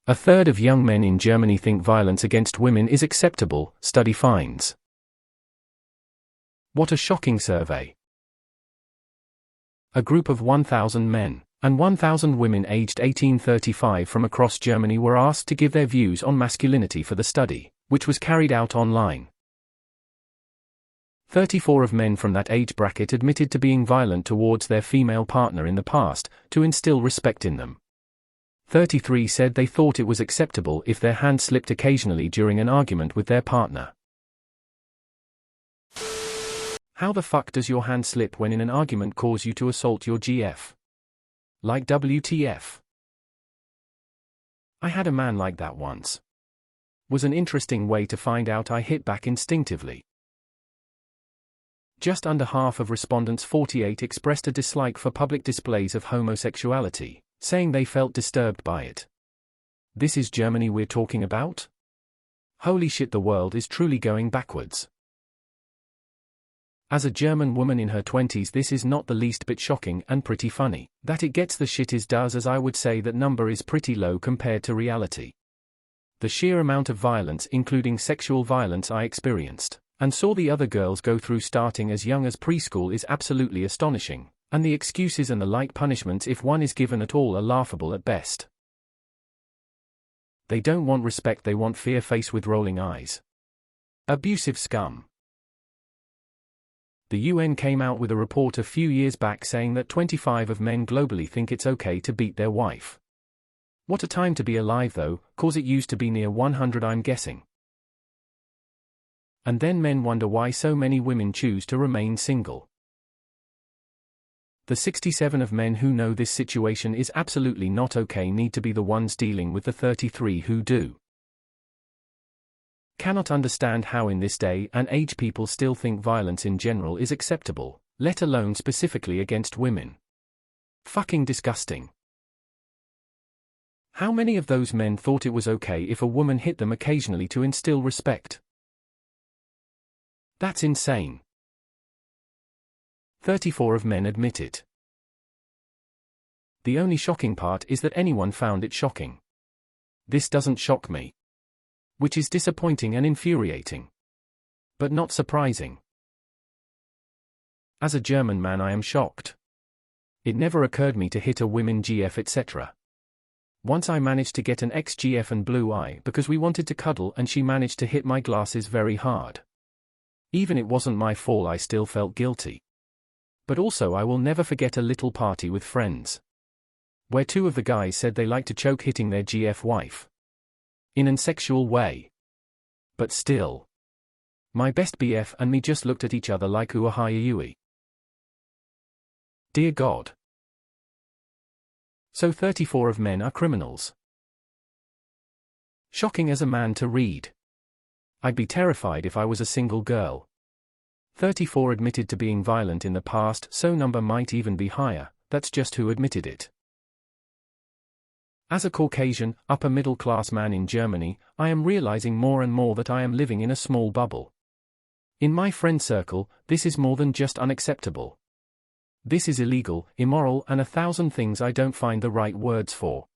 A third of young men in Germany think violence against women is acceptable, study finds. What a shocking survey. A group of 1,000 men and 1,000 women aged 18-35 from across Germany were asked to give their views on masculinity for the study, which was carried out online. 34 of men from that age bracket admitted to being violent towards their female partner in the past, to instill respect in them. 33 said they thought it was acceptable if their hand slipped occasionally during an argument with their partner. How the fuck does your hand slip when in an argument cause you to assault your GF? Like WTF? I had a man like that once. Was an interesting way to find out I hit back instinctively. Just under half of respondents, 48, expressed a dislike for public displays of homosexuality, saying they felt disturbed by it. This is Germany we're talking about? Holy shit, the world is truly going backwards. As a German woman in her 20s, this is not the least bit shocking and pretty funny. That it gets the shit is does, as I would say that number is pretty low compared to reality. The sheer amount of violence, including sexual violence, I experienced and saw the other girls go through starting as young as preschool is absolutely astonishing, and the excuses and the light punishments, if one is given at all, are laughable at best. They don't want respect, they want fear, face with rolling eyes. Abusive scum. The UN came out with a report a few years back saying that 25 of men globally think it's okay to beat their wife. What a time to be alive though, cause it used to be near 100, I'm guessing. And then men wonder why so many women choose to remain single. The 67 of men who know this situation is absolutely not okay need to be the ones dealing with the 33 who do. Cannot understand how in this day and age people still think violence in general is acceptable, let alone specifically against women. Fucking disgusting. How many of those men thought it was okay if a woman hit them occasionally to instill respect? That's insane. 34 of men admit it. The only shocking part is that anyone found it shocking. This doesn't shock me. Which is disappointing and infuriating. But not surprising. As a German man, I am shocked. It never occurred me to hit a women GF, etc. Once I managed to get an ex-GF and blue eye because we wanted to cuddle, and she managed to hit my glasses very hard. Even it wasn't my fault, I still felt guilty. But also I will never forget a little party with friends, where two of the guys said they like to choke hitting their GF wife. In an sexual way. But still. My best BF and me just looked at each other like uahayui. Dear God. So 34 of men are criminals. Shocking as a man to read. I'd be terrified if I was a single girl. 34 admitted to being violent in the past, so number might even be higher, that's just who admitted it. As a Caucasian, upper-middle-class man in Germany, I am realizing more and more that I am living in a small bubble. In my friend circle, this is more than just unacceptable. This is illegal, immoral, and 1,000 things I don't find the right words for.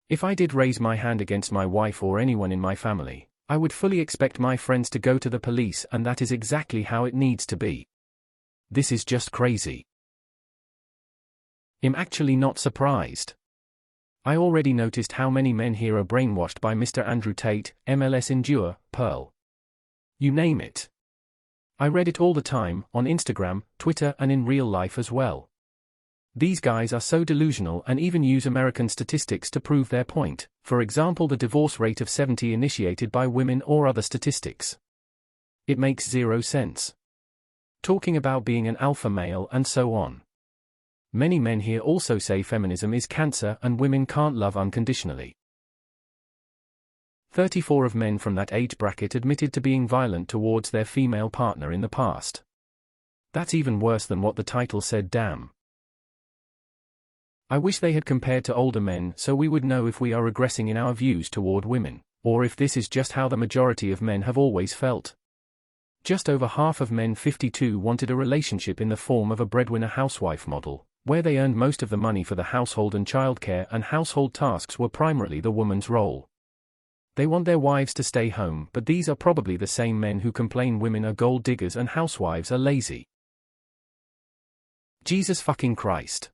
If I did raise my hand against my wife or anyone in my family, I would fully expect my friends to go to the police, and that is exactly how it needs to be. This is just crazy. I'm actually not surprised. I already noticed how many men here are brainwashed by Mr. Andrew Tate, MLS Endure, Pearl. You name it. I read it all the time, on Instagram, Twitter, and in real life as well. These guys are so delusional and even use American statistics to prove their point, for example the divorce rate of 70 initiated by women or other statistics. It makes zero sense. Talking about being an alpha male and so on. Many men here also say feminism is cancer and women can't love unconditionally. 34 of men from that age bracket admitted to being violent towards their female partner in the past. That's even worse than what the title said, damn. I wish they had compared to older men so we would know if we are regressing in our views toward women, or if this is just how the majority of men have always felt. Just over half of men 52 wanted a relationship in the form of a breadwinner housewife model, where they earned most of the money for the household and childcare, and household tasks were primarily the woman's role. They want their wives to stay home, but these are probably the same men who complain women are gold diggers and housewives are lazy. Jesus fucking Christ.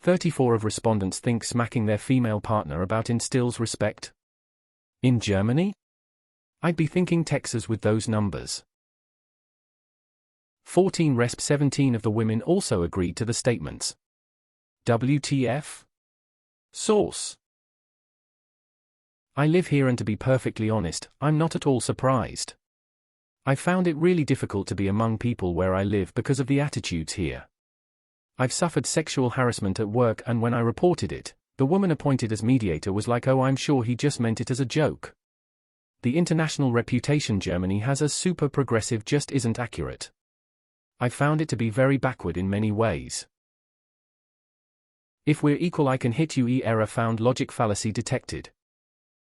34 of respondents think smacking their female partner about instills respect. In Germany? I'd be thinking Texas with those numbers. 17 of the women also agreed to the statements. WTF? Source. I live here, and to be perfectly honest, I'm not at all surprised. I found it really difficult to be among people where I live because of the attitudes here. I've suffered sexual harassment at work, and when I reported it, the woman appointed as mediator was like, "Oh, I'm sure he just meant it as a joke." The international reputation Germany has as super progressive just isn't accurate. I found it to be very backward in many ways. If we're equal, I can hit you. Error found. Logic fallacy detected.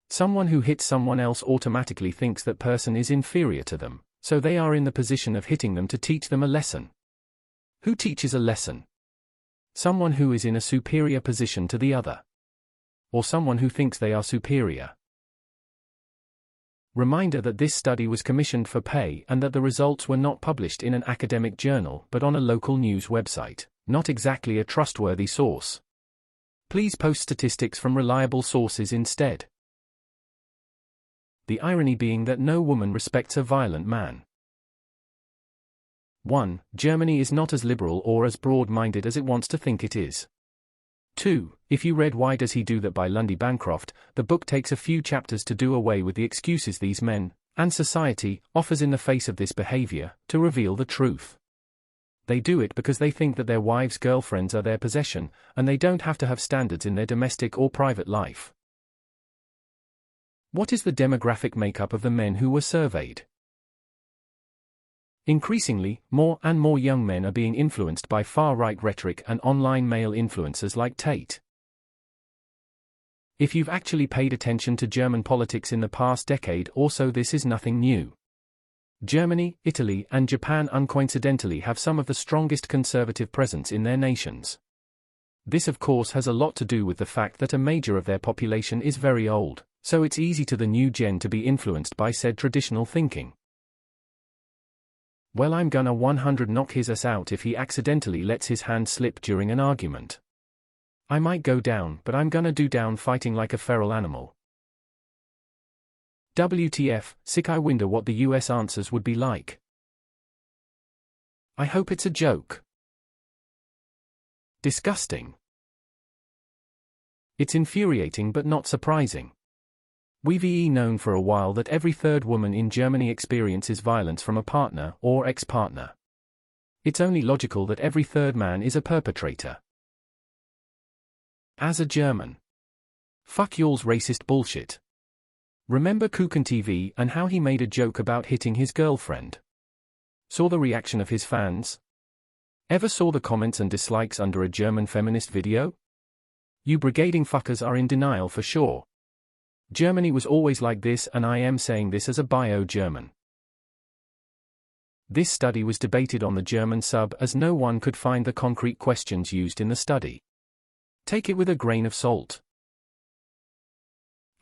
Someone who hits someone else automatically thinks that person is inferior to them, so they are in the position of hitting them to teach them a lesson. Who teaches a lesson? Someone who is in a superior position to the other. Or someone who thinks they are superior. Reminder that this study was commissioned for pay and that the results were not published in an academic journal but on a local news website, not exactly a trustworthy source. Please post statistics from reliable sources instead. The irony being that no woman respects a violent man. 1. Germany is not as liberal or as broad-minded as it wants to think it is. 2. If you read Why Does He Do That by Lundy Bancroft, the book takes a few chapters to do away with the excuses these men, and society, offers in the face of this behavior, to reveal the truth. They do it because they think that their wives' girlfriends are their possession, and they don't have to have standards in their domestic or private life. What is the demographic makeup of the men who were surveyed? Increasingly, more and more young men are being influenced by far-right rhetoric and online male influencers like Tate. If you've actually paid attention to German politics in the past decade or so, this is nothing new. Germany, Italy, and Japan uncoincidentally have some of the strongest conservative presence in their nations. This of course has a lot to do with the fact that a major of their population is very old, so it's easy to the new gen to be influenced by said traditional thinking. Well, I'm gonna 100 knock his ass out if he accidentally lets his hand slip during an argument. I might go down, but I'm gonna do down fighting like a feral animal. WTF, sick. I wonder what the US answers would be like. I hope it's a joke. Disgusting. It's infuriating but not surprising. We've known for a while that every third woman in Germany experiences violence from a partner or ex-partner. It's only logical that every third man is a perpetrator. As a German. Fuck y'all's racist bullshit. Remember Kuchen TV and how he made a joke about hitting his girlfriend? Saw the reaction of his fans? Ever saw the comments and dislikes under a German feminist video? You brigading fuckers are in denial for sure. Germany was always like this, and I am saying this as a bio-German. This study was debated on the German sub as no one could find the concrete questions used in the study. Take it with a grain of salt.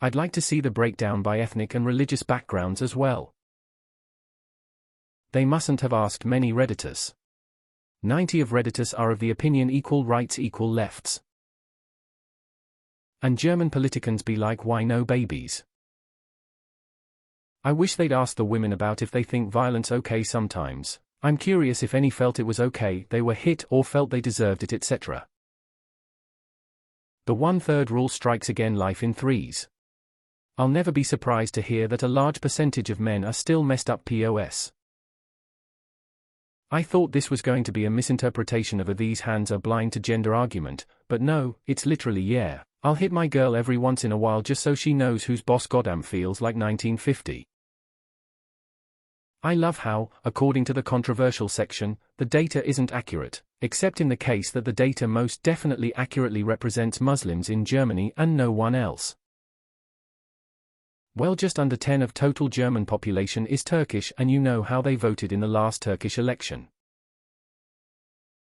I'd like to see the breakdown by ethnic and religious backgrounds as well. They mustn't have asked many Redditors. 90 of Redditors are of the opinion equal rights equal lefts. And German politicians be like, why no babies? I wish they'd asked the women about if they think violence okay sometimes. I'm curious if any felt it was okay, they were hit, or felt they deserved it, etc. The 1/3 rule strikes again, life in threes. I'll never be surprised to hear that a large percentage of men are still messed up POS. I thought this was going to be a misinterpretation of a these hands are blind to gender argument, but no, it's literally yeah. I'll hit my girl every once in a while just so she knows who's boss. Goddamn, feels like 1950. I love how, according to the controversial section, the data isn't accurate, except in the case that the data most definitely accurately represents Muslims in Germany and no one else. Well, just under 10 of total German population is Turkish, and you know how they voted in the last Turkish election.